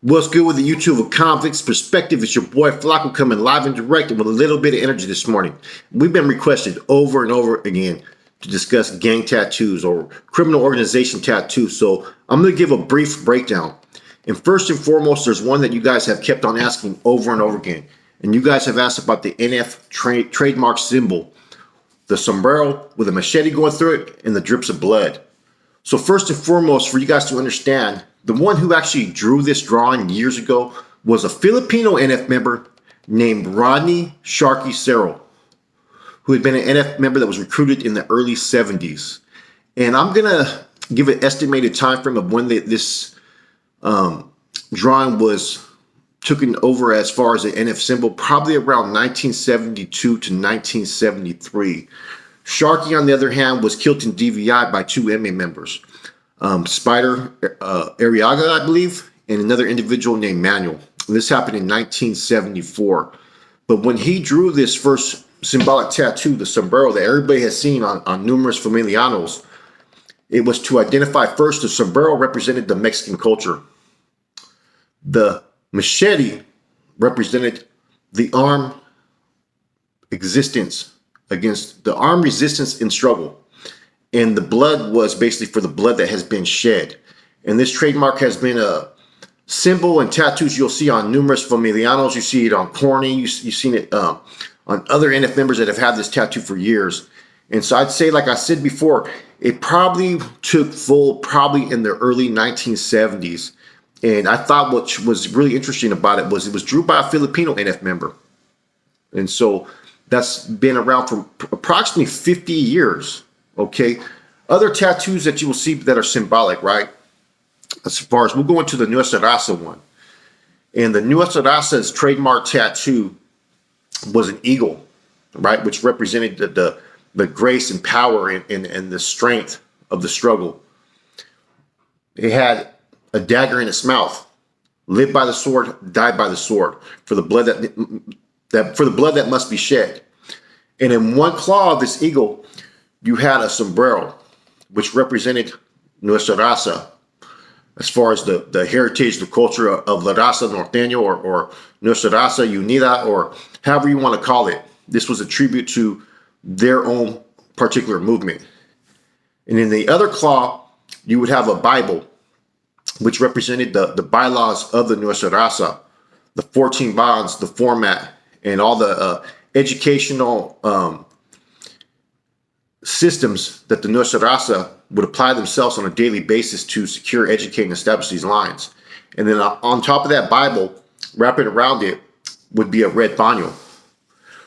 What's good with the YouTube of Convicts Perspective? It's your boy Flacco coming live and direct with a little bit of energy this morning. We've been requested over and over again to discuss gang tattoos or criminal organization tattoos. So I'm going to give a brief breakdown. And first and foremost, there's one that you guys have kept on asking over and over again. And you guys have asked about the NF trademark symbol, the sombrero with a machete going through it and the drips of blood. So first and foremost, for you guys to understand, the one who actually drew this drawing years ago was a Filipino NF member named Rodney Sharky Cerro, who had been an NF member that was recruited in the early 70s. And I'm going to give an estimated time frame of when this drawing was taken over as far as the NF symbol, probably around 1972 to 1973. Sharky, on the other hand, was killed in DVI by two MA members. Spider Arriaga, I believe, and another individual named Manuel. This happened in 1974. But when he drew this first symbolic tattoo, the sombrero that everybody has seen on numerous familianos, it was to identify first the sombrero represented the Mexican culture. The machete represented the armed existence against the armed resistance in struggle. And the blood was basically for the blood that has been shed. And this trademark has been a symbol and tattoos you'll see on numerous familianos. You see it on Corny. You've seen it on other NF members that have had this tattoo for years. And so I'd say, like I said before, it probably took full probably in the early 1970s. And I thought what was really interesting about it was drew by a Filipino NF member. And so that's been around for approximately 50 years. Okay, other tattoos that you will see that are symbolic, right? As far as we'll go into the Nuestras one. And the Nuestras trademark tattoo was an eagle, right? Which represented the grace and power and the strength of the struggle. It had a dagger in its mouth. Live by the sword, die by the sword. For the blood that must be shed. And in one claw of this eagle, you had a sombrero, which represented Nuestra Raza, as far as the heritage, the culture of La Raza Norteño or Nuestra Raza Unida, or however you want to call it. This was a tribute to their own particular movement. And in the other claw, you would have a Bible, which represented the bylaws of the Nuestra Raza, the 14 bonds, the format, and all the educational systems that the Nuestra Raza would apply themselves on a daily basis to secure, educate, and establish these lines. And then on top of that Bible, wrapping around it would be a red paño,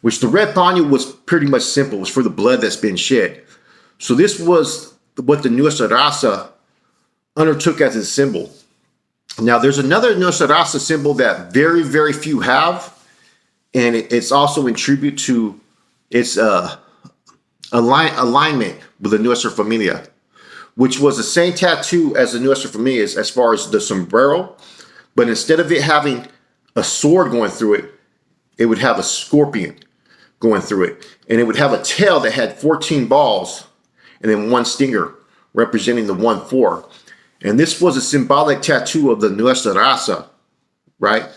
which the red paño was pretty much simple. It was for the blood that's been shed. So this was what the Nuestra Raza undertook as a symbol. Now, there's another Nuestra Raza symbol that very, very few have, and it's also in tribute to its alignment with the Nuestra Familia, which was the same tattoo as the Nuestra Familia as far as the sombrero, but instead of it having a sword going through it, it would have a scorpion going through it, and it would have a tail that had 14 balls and then one stinger representing the 1-4. And this was a symbolic tattoo of the Nuestra Raza, right?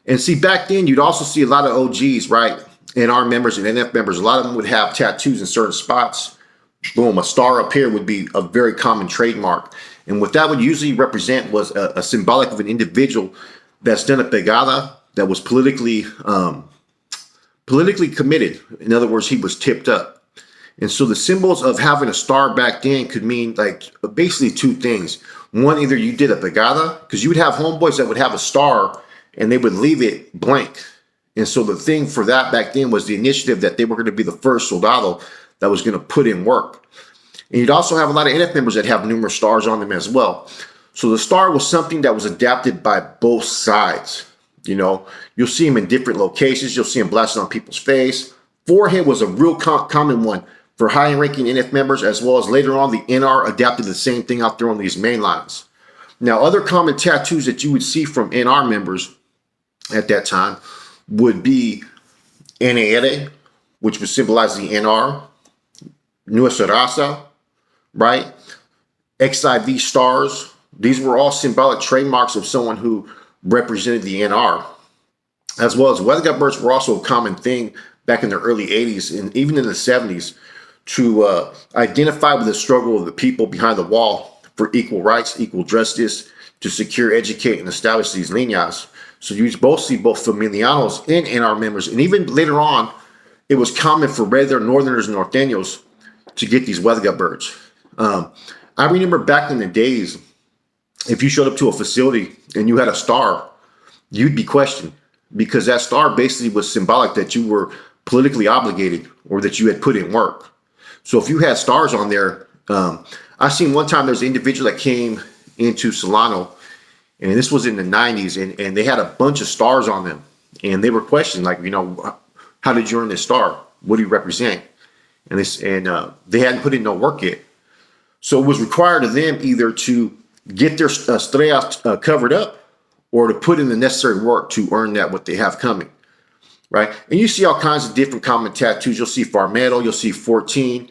And see, back then you'd also see a lot of OGs, right? And our members and NF members, a lot of them would have tattoos in certain spots. Boom, a star up here would be a very common trademark. And what that would usually represent was a symbolic of an individual that's done a pegada, that was politically committed. In other words, he was tipped up. And so the symbols of having a star back then could mean like basically two things. One, either you did a pegada, because you would have homeboys that would have a star and they would leave it blank. And so the thing for that back then was the initiative that they were going to be the first soldado that was going to put in work. And you'd also have a lot of NF members that have numerous stars on them as well. So the star was something that was adapted by both sides. You know, you'll see them in different locations. You'll see them blasted on people's face. Forehead was a real common one for high-ranking NF members, as well as later on the NR adapted the same thing out there on these main lines. Now, other common tattoos that you would see from NR members at that time would be NR, which would symbolize the NR, Nuestra Raza, right? XIV stars. These were all symbolic trademarks of someone who represented the NR, as well as weather birds were also a common thing back in the early 80s and even in the 70s to identify with the struggle of the people behind the wall for equal rights, equal justice, to secure, educate, and establish these líneas. So you both see both familianos and NR members, and even later on, it was common for regular Northerners and Norteños to get these weather birds. I remember back in the days, if you showed up to a facility and you had a star, you'd be questioned because that star basically was symbolic that you were politically obligated or that you had put in work. So if you had stars on there, I seen one time there's an individual that came into Solano, and this was in the 90s, and they had a bunch of stars on them, and they were questioned, like, how did you earn this star? What do you represent? And they hadn't put in no work yet. So it was required of them either to get their estrellas covered up or to put in the necessary work to earn that what they have coming, right? And you see all kinds of different common tattoos. You'll see Farmedo, you'll see 14,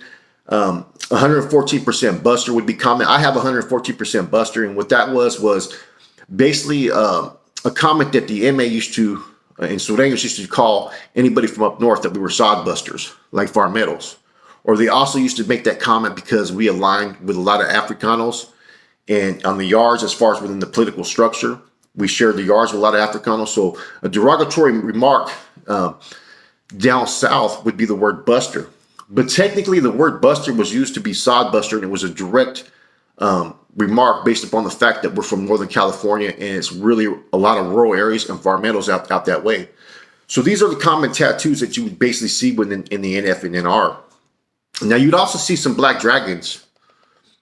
114% Buster would be common. I have 114% Buster, and what that was basically a comment that the MA used to, in Sureños used to call anybody from up north that we were sod busters, like Farmeros. Or they also used to make that comment because we aligned with a lot of Africanos, and on the yards, as far as within the political structure, we shared the yards with a lot of Africanos. So a derogatory remark down south would be the word buster. But technically, the word buster was used to be sod buster, and it was a direct remark based upon the fact that we're from Northern California, and it's really a lot of rural areas and farmeros out that way. So these are the common tattoos that you would basically see within in the NF and NR. Now, you'd also see some black dragons,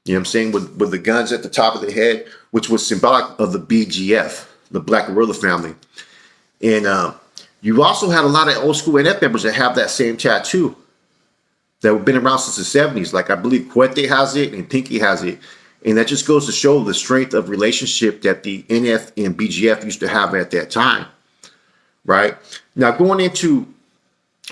you know what I'm saying, with the guns at the top of the head, which was symbolic of the BGF, the Black Guerrilla family. And you also had a lot of old school NF members that have that same tattoo that have been around since the 70s. Like, I believe Cuete has it and Pinky has it. And that just goes to show the strength of relationship that the NF and BGF used to have at that time, right? Now, going into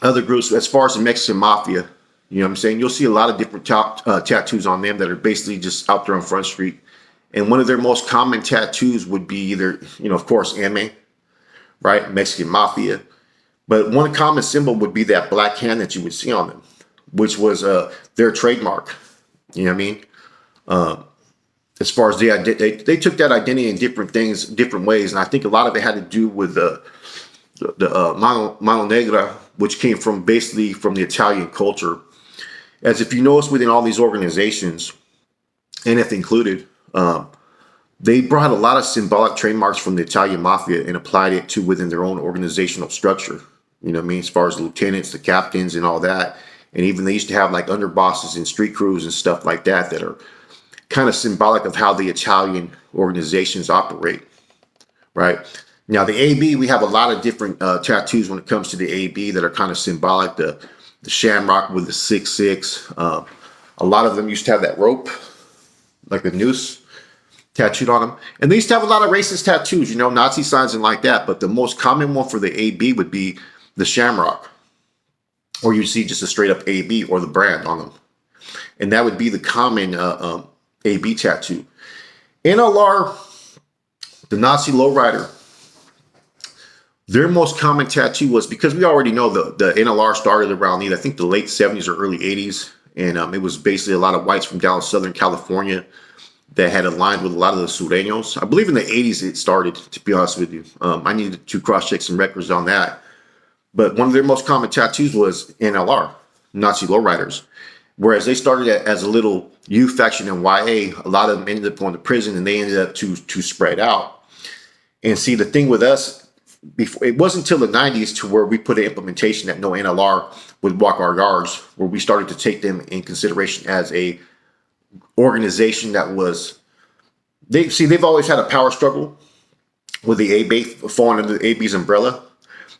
other groups, as far as the Mexican Mafia, you know what I'm saying? You'll see a lot of different tattoos on them that are basically just out there on Front Street. And one of their most common tattoos would be either, of course, MA, right? Mexican Mafia. But one common symbol would be that black hand that you would see on them, which was their trademark. You know what I mean? As far as they took that identity in different things, different ways. And I think a lot of it had to do with the Mano Negra, which came from basically from the Italian culture. As if you notice within all these organizations, NF included, they brought a lot of symbolic trademarks from the Italian mafia and applied it to within their own organizational structure. You know what I mean? As far as the lieutenants, the captains, and all that. And even they used to have like underbosses and street crews and stuff like that that are kind of symbolic of how the Italian organizations operate, right? Now, the AB, we have a lot of different tattoos when it comes to the AB that are kind of symbolic. The shamrock with the 666. A lot of them used to have that rope, like a noose, tattooed on them. And they used to have a lot of racist tattoos, Nazi signs and like that. But the most common one for the AB would be the shamrock. Or you see just a straight up AB or the brand on them. And that would be the common AB tattoo. NLR, the Nazi lowrider, their most common tattoo was, because we already know the NLR started around I think the late 70s or early 80s. And it was basically a lot of whites from down Southern California that had aligned with a lot of the Sureños. I believe in the 80s it started, to be honest with you. I needed to cross-check some records on that. But one of their most common tattoos was NLR, Nazi lowriders. Whereas they started as a little U faction in YA, a lot of them ended up going to prison, and they ended up to spread out. And see, the thing with us, it wasn't until the 90s to where we put an implementation that no NLR would walk our yards, where we started to take them in consideration as a organization that was, they've always had a power struggle with the AB, falling under the AB's umbrella.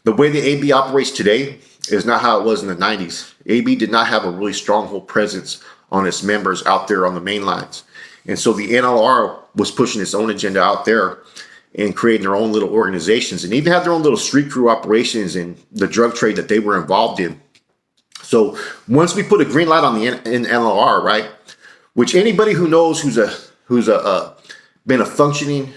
The way the AB operates today is not how it was in the 90s. AB did not have a really stronghold presence on its members out there on the main lines. And so the NLR was pushing its own agenda out there and creating their own little organizations, and even had their own little street crew operations and the drug trade that they were involved in. So once we put a green light on the NLR, right, which anybody who knows who's been a functioning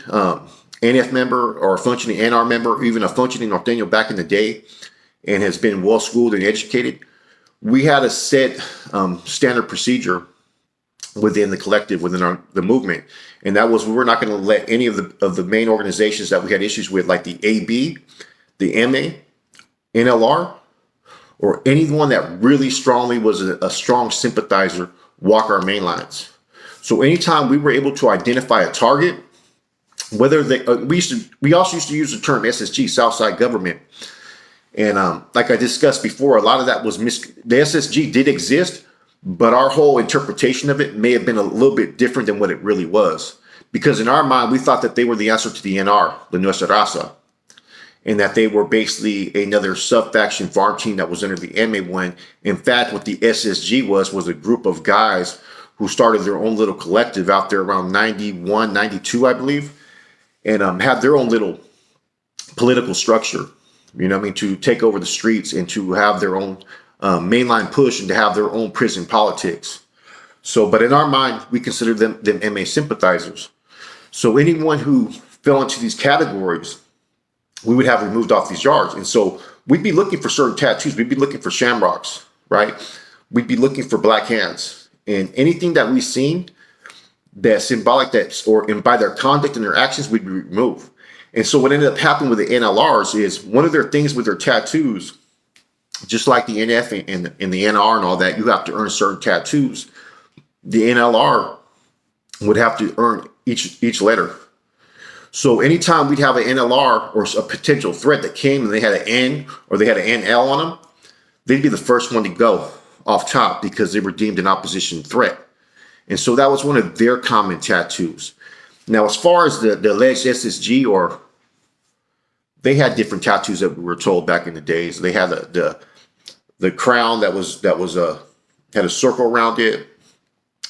NF member or a functioning NR member, or even a functioning Norteño back in the day, and has been well schooled and educated, we had a set standard procedure within the collective, within the movement, and that was we were not going to let any of the main organizations that we had issues with, like the AB, the MA, NLR, or anyone that really strongly was a strong sympathizer, walk our main lines. So anytime we were able to identify a target, whether they we also used to use the term SSG, Southside Government, and like I discussed before, a lot of that was the SSG did exist, but our whole interpretation of it may have been a little bit different than what it really was, because in our mind we thought that they were the answer to the NR, the Nuestras, and that they were basically another sub-faction farm team that was under the MA1. In fact, what the SSG was a group of guys who started their own little collective out there around 91, 92, I believe, and had their own little political structure, you know what I mean, to take over the streets and to have their own mainline push and to have their own prison politics. So, but in our mind, we consider them MA sympathizers. So anyone who fell into these categories, we would have removed off these yards. And so we'd be looking for certain tattoos. We'd be looking for shamrocks, right? We'd be looking for black hands. And anything that we've seen that's symbolic, and by their conduct and their actions, we'd remove. And so what ended up happening with the NLRs is one of their things with their tattoos, just like the NF and the NR and all that, you have to earn certain tattoos. The NLR would have to earn each letter. So anytime we'd have an NLR or a potential threat that came and they had an N or they had an NL on them, they'd be the first one to go off top because they were deemed an opposition threat. And so that was one of their common tattoos. Now, as far as the alleged SSG, or they had different tattoos that we were told back in the days. They had the crown that had a circle around it.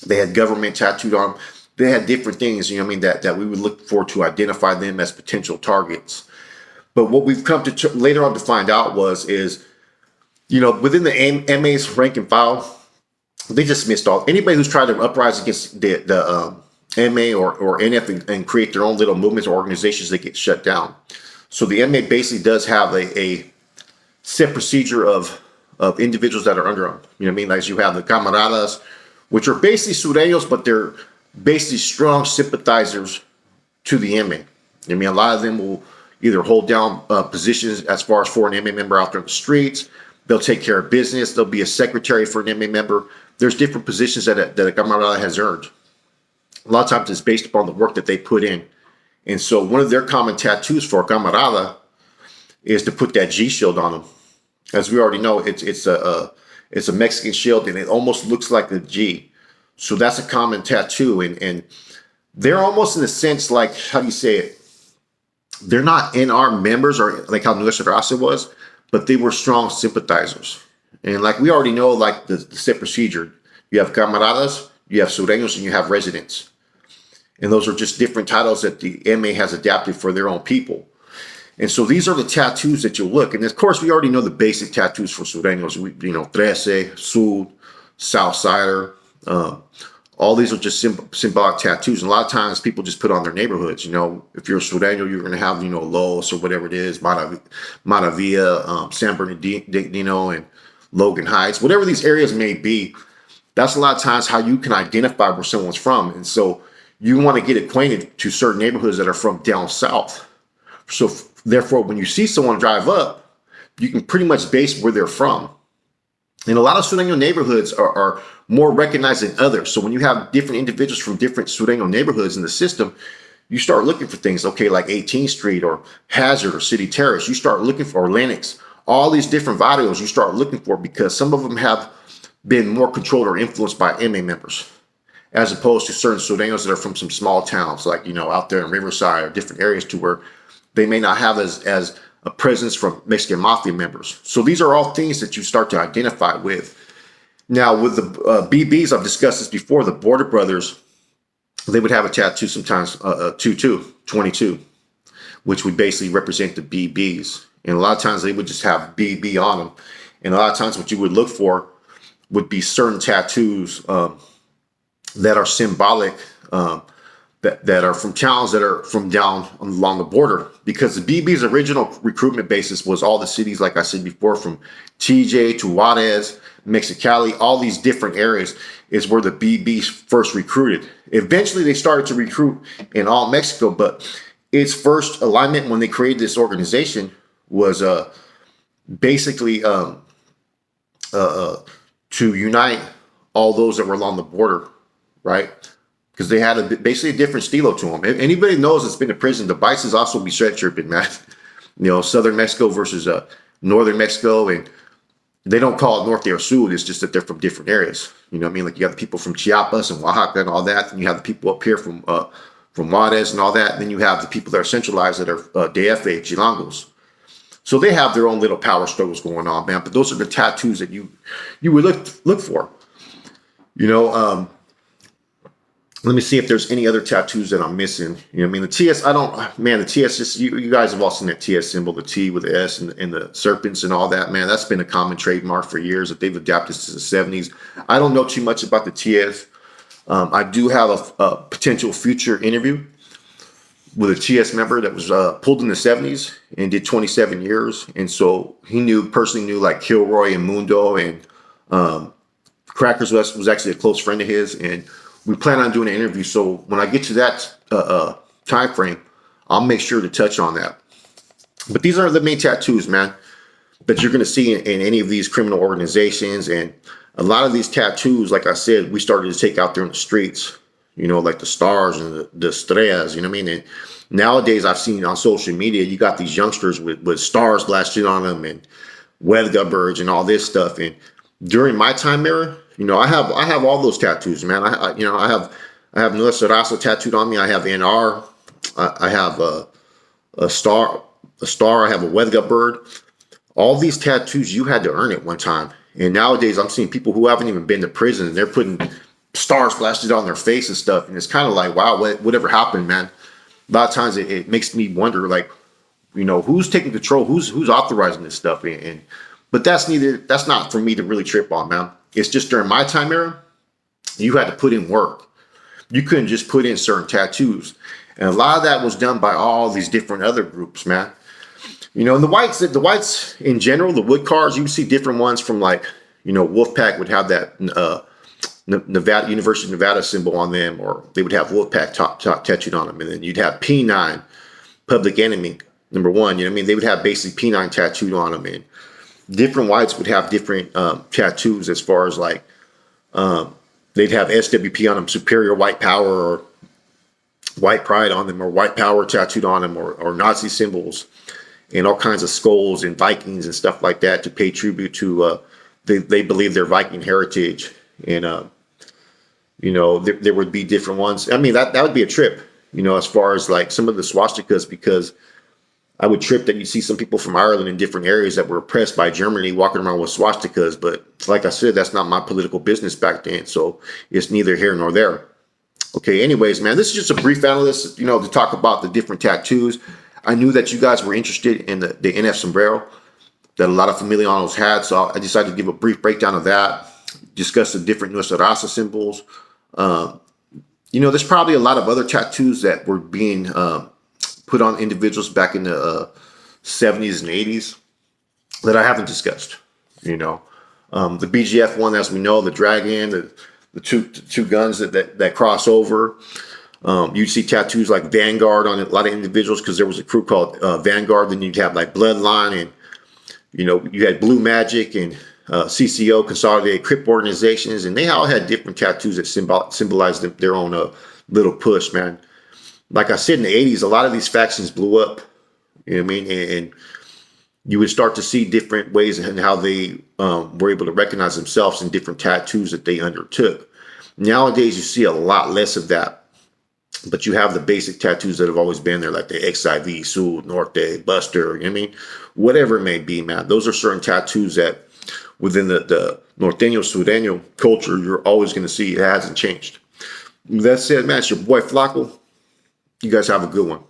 They had government tattooed on them. They had different things, you know what I mean, that we would look for to identify them as potential targets. But what we've come to later on to find out is, you know, within the MA's rank and file, they dismissed anybody who's tried to uprise against the MA or NF and create their own little movements or organizations that get shut down. So the MA basically does have a set procedure of individuals that are under them. You know what I mean? Like you have the Camaradas, which are basically sureños, but they're basically strong sympathizers to the MA. I mean, a lot of them will either hold down positions as far as for an MA member out there in the streets. They'll take care of business. They'll be a secretary for an MA member. There's different positions that a Camarada has earned. A lot of times it's based upon the work that they put in. And so one of their common tattoos for a Camarada is to put that G shield on them. As we already know, it's a Mexican shield, and it almost looks like a G. So that's a common tattoo. And they're almost in a sense like, how do you say it? They're not NR members or like how Nuestras was, but they were strong sympathizers. And like we already know, like the set procedure, you have Camaradas, you have Sureños, and you have residents. And those are just different titles that the MA has adapted for their own people. And so these are the tattoos that you'll look. And of course, we already know the basic tattoos for Sureños. You know, Trece, Sud, Southsider. All these are just symbolic tattoos. And a lot of times people just put on their neighborhoods. You know, if you're a Sureño, you're going to have, you know, Los or whatever it is, Maravilla, San Bernardino, and Logan Heights, whatever these areas may be. That's a lot of times how you can identify where someone's from. And so you want to get acquainted to certain neighborhoods that are from down south. So therefore, when you see someone drive up, you can pretty much base where they're from. And a lot of Sureño neighborhoods are more recognized than others. So when you have different individuals from different Sureño neighborhoods in the system, you start looking for things, okay, like 18th Street or Hazard or City Terrace. You start looking for Lennox. All these different barrios you start looking for because some of them have been more controlled or influenced by MA members, as opposed to certain Sureños that are from some small towns, like, you know, out there in Riverside or different areas to where they may not have as a presence from Mexican Mafia members. So these are all things that you start to identify with. Now, with the BBs, I've discussed this before, the Border Brothers, they would have a tattoo sometimes, 22, which would basically represent the BBs. And a lot of times they would just have BB on them. And a lot of times what you would look for would be certain tattoos that are symbolic that are from towns that are from down along the border, because the BB's original recruitment basis was all the cities, like I said before, from TJ to Juarez, Mexicali, all these different areas is where the BB first recruited. Eventually, they started to recruit in all Mexico, but its first alignment when they created this organization was basically to unite all those that were along the border, right? Because they had basically a different stilo to them. If anybody knows that's been to prison, the vices also be sweat tripping, man. Southern Mexico versus northern Mexico, and they don't call it Norte or Sur. It's just that they're from different areas. You know what I mean? Like you have the people from Chiapas and Oaxaca and all that, and you have the people up here from Juarez and all that. And then you have the people that are centralized that are DF, Chilangos. So they have their own little power struggles going on, man. But those are the tattoos that you would look for. Let me see if there's any other tattoos that I'm missing. The TS, the TS, just, you guys have all seen that TS symbol, the T with the S and the serpents and all that, man. That's been a common trademark for years that they've adapted since the 70s. I don't know too much about the TS. I do have a potential future interview with a TS member that was pulled in the 70s and did 27 years. And so he personally knew like Kilroy and Mundo, and Crackers was actually a close friend of his. And we plan on doing an interview. So when I get to that time frame, I'll make sure to touch on that. But these are the main tattoos, man, that you're going to see in any of these criminal organizations. And a lot of these tattoos, like I said, we started to take out there in the streets, like the stars and the estrellas, you know what I mean? And nowadays I've seen on social media, you got these youngsters with stars blasted on them and Huelga birds and all this stuff. And during my time era, I have all those tattoos, man. I have Nuestras tattooed on me. I have NR. I have a star. I have a Huelga bird. All these tattoos, you had to earn it one time. And nowadays, I'm seeing people who haven't even been to prison, and they're putting stars blasted on their face and stuff. And it's kind of like, wow, whatever happened, man? A lot of times it makes me wonder, like, who's taking control? Who's authorizing this stuff? But that's not for me to really trip on, man. It's just during my time era, you had to put in work. You couldn't just put in certain tattoos. And a lot of that was done by all these different other groups, man. And the whites in general, the wood cars, you would see different ones from like, Wolfpack would have that Nevada, University of Nevada symbol on them, or they would have Wolfpack top tattooed on them. And then you'd have P9, Public Enemy, number one. They would have basically P9 tattooed on them. And different whites would have different tattoos as far as like they'd have SWP on them, Superior White Power, or White Pride on them, or White Power tattooed on them, or Nazi symbols, and all kinds of skulls and Vikings and stuff like that to pay tribute to they believe their Viking heritage. And there would be different ones. I mean, that would be a trip, as far as like some of the swastikas, because I would trip that you see some people from Ireland in different areas that were oppressed by Germany walking around with swastikas. But like I said, that's not my political business back then. So it's neither here nor there. Okay, anyways, man, this is just a brief analysis, to talk about the different tattoos. I knew that you guys were interested in the NF sombrero that a lot of familianos had. So I decided to give a brief breakdown of that, discuss the different Nuestras symbols. There's probably a lot of other tattoos that were being put on individuals back in the 70s and 80s that I haven't discussed. The BGF one, as we know, the dragon, the two guns that cross over. You'd see tattoos like Vanguard on a lot of individuals because there was a crew called Vanguard. Then you'd have like Bloodline, and you had Blue Magic and CCO, Consolidated Crip Organizations, and they all had different tattoos that symbolized their own little push, man. Like I said, in the 80s, a lot of these factions blew up, and you would start to see different ways in how they were able to recognize themselves in different tattoos that they undertook. Nowadays, you see a lot less of that, but you have the basic tattoos that have always been there, like the XIV, Sur, Norte, Buster, whatever it may be, man. Those are certain tattoos that within the Norteño, Sureño culture, you're always going to see. It hasn't changed. That said, man, it's your boy Flacco. You guys have a good one.